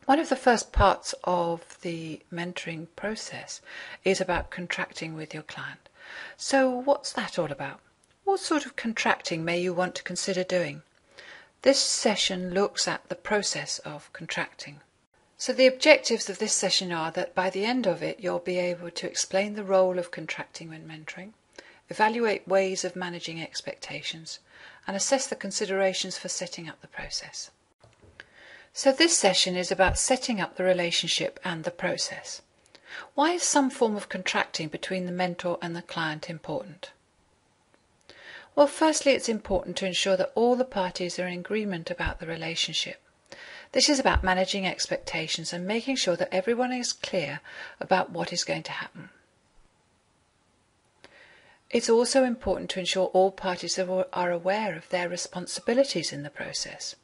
One of the first parts of the mentoring process is about contracting with your client. So what's that all about? What sort of contracting may you want to consider doing? This session looks at the process of contracting. So the objectives of this session are that by the end of it you'll be able to explain the role of contracting when mentoring, evaluate ways of managing expectations, and assess the considerations for setting up the process. So this session is about setting up the relationship and the process. Why is some form of contracting between the mentor and the client important? Well, firstly, it's important to ensure that all the parties are in agreement about the relationship. This is about managing expectations and making sure that everyone is clear about what is going to happen. It's also important to ensure all parties are aware of their responsibilities in the process,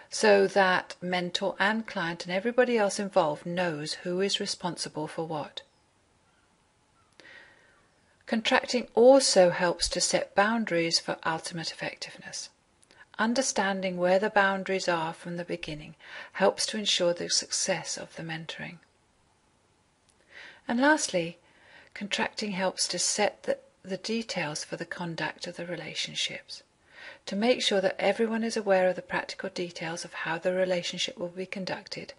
so that mentor and client and everybody else involved knows who is responsible for what. Contracting also helps to set boundaries for ultimate effectiveness. Understanding where the boundaries are from the beginning helps to ensure the success of the mentoring. And lastly, contracting helps to set the details for the conduct of the relationships, to make sure that everyone is aware of the practical details of how the relationship will be conducted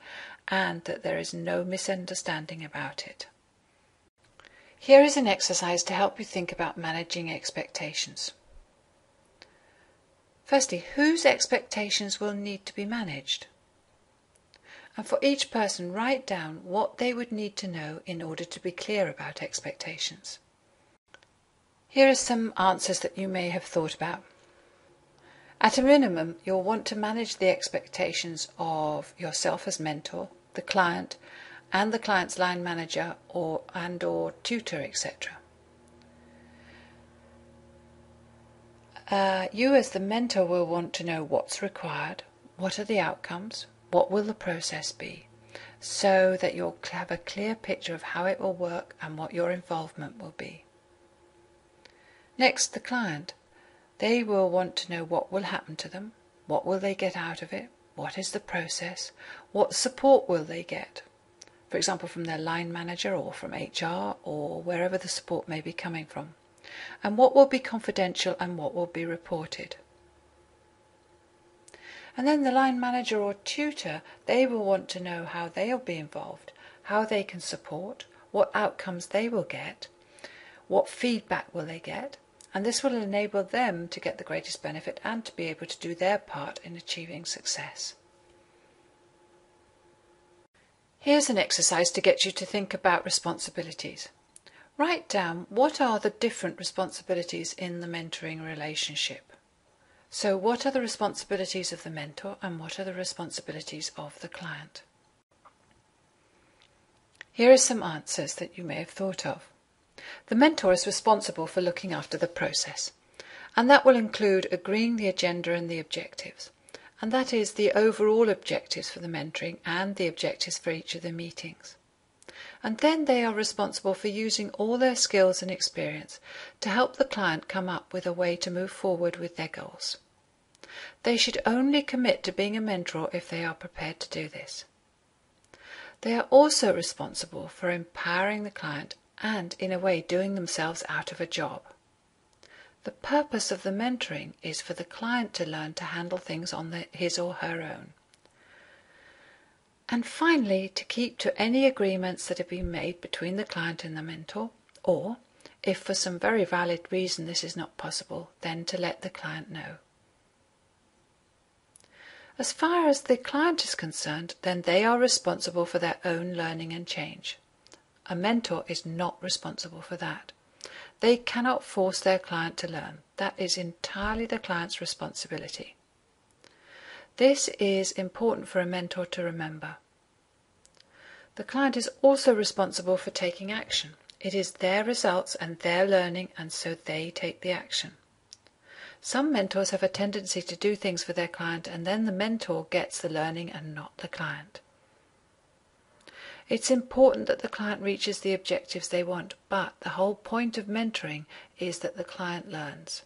and that there is no misunderstanding about it. Here is an exercise to help you think about managing expectations. Firstly, whose expectations will need to be managed? And for each person, write down what they would need to know in order to be clear about expectations. Here are some answers that you may have thought about. At a minimum, you'll want to manage the expectations of yourself as mentor, the client, and the client's line manager or tutor, etc. You as the mentor will want to know what's required, what are the outcomes, what will the process be, so that you'll have a clear picture of how it will work and what your involvement will be. Next, the client. They will want to know what will happen to them, what will they get out of it, what is the process, what support will they get, for example from their line manager or from HR or wherever the support may be coming from, and what will be confidential and what will be reported. And then the line manager or tutor, they will want to know how they'll be involved, how they can support, what outcomes they will get, what feedback will they get, and this will enable them to get the greatest benefit and to be able to do their part in achieving success. Here's an exercise to get you to think about responsibilities. Write down what are the different responsibilities in the mentoring relationship. So what are the responsibilities of the mentor and what are the responsibilities of the client? Here are some answers that you may have thought of. The mentor is responsible for looking after the process, and that will include agreeing the agenda and the objectives, and that is the overall objectives for the mentoring and the objectives for each of the meetings. And then they are responsible for using all their skills and experience to help the client come up with a way to move forward with their goals. They should only commit to being a mentor if they are prepared to do this. They are also responsible for empowering the client and, in a way, doing themselves out of a job. The purpose of the mentoring is for the client to learn to handle things on his or her own. And finally, to keep to any agreements that have been made between the client and the mentor, or, if for some very valid reason this is not possible, then to let the client know. As far as the client is concerned, then they are responsible for their own learning and change. A mentor is not responsible for that. They cannot force their client to learn. That is entirely the client's responsibility. This is important for a mentor to remember. The client is also responsible for taking action. It is their results and their learning, and so they take the action. Some mentors have a tendency to do things for their client, and then the mentor gets the learning and not the client. It's important that the client reaches the objectives they want, but the whole point of mentoring is that the client learns.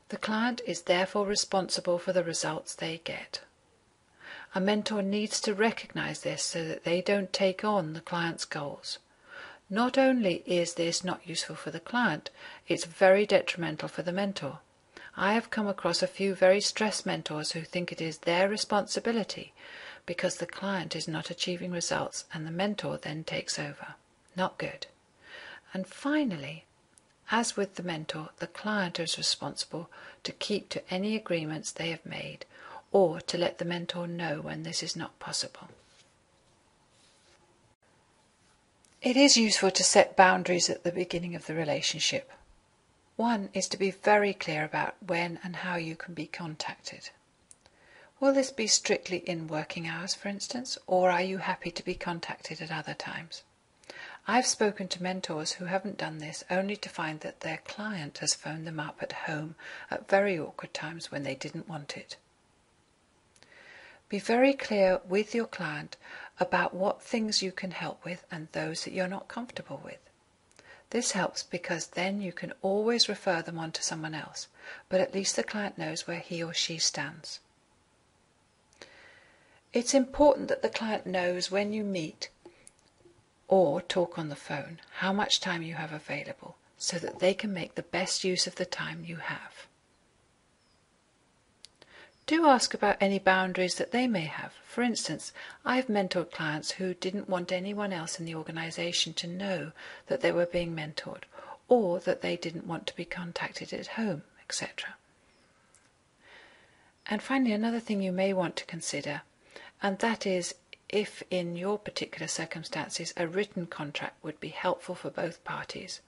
The client is therefore responsible for the results they get. A mentor needs to recognize this so that they don't take on the client's goals. Not only is this not useful for the client, it's very detrimental for the mentor. I have come across a few very stressed mentors who think it is their responsibility because the client is not achieving results and the mentor then takes over. Not good. And finally, as with the mentor, the client is responsible to keep to any agreements they have made or to let the mentor know when this is not possible. It is useful to set boundaries at the beginning of the relationship. One is to be very clear about when and how you can be contacted. Will this be strictly in working hours, for instance, or are you happy to be contacted at other times? I've spoken to mentors who haven't done this only to find that their client has phoned them up at home at very awkward times when they didn't want it. Be very clear with your client about what things you can help with and those that you're not comfortable with. This helps because then you can always refer them on to someone else, but at least the client knows where he or she stands. It's important that the client knows when you meet or talk on the phone how much time you have available so that they can make the best use of the time you have. Do ask about any boundaries that they may have. For instance, I've mentored clients who didn't want anyone else in the organisation to know that they were being mentored, or that they didn't want to be contacted at home, etc. And finally, another thing you may want to consider, and that is if in your particular circumstances a written contract would be helpful for both parties.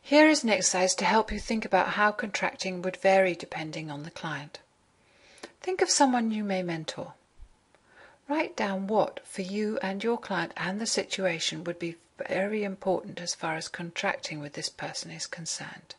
Here is an exercise to help you think about how contracting would vary depending on the client. Think of someone you may mentor. Write down what, for you and your client and the situation, would be very important as far as contracting with this person is concerned.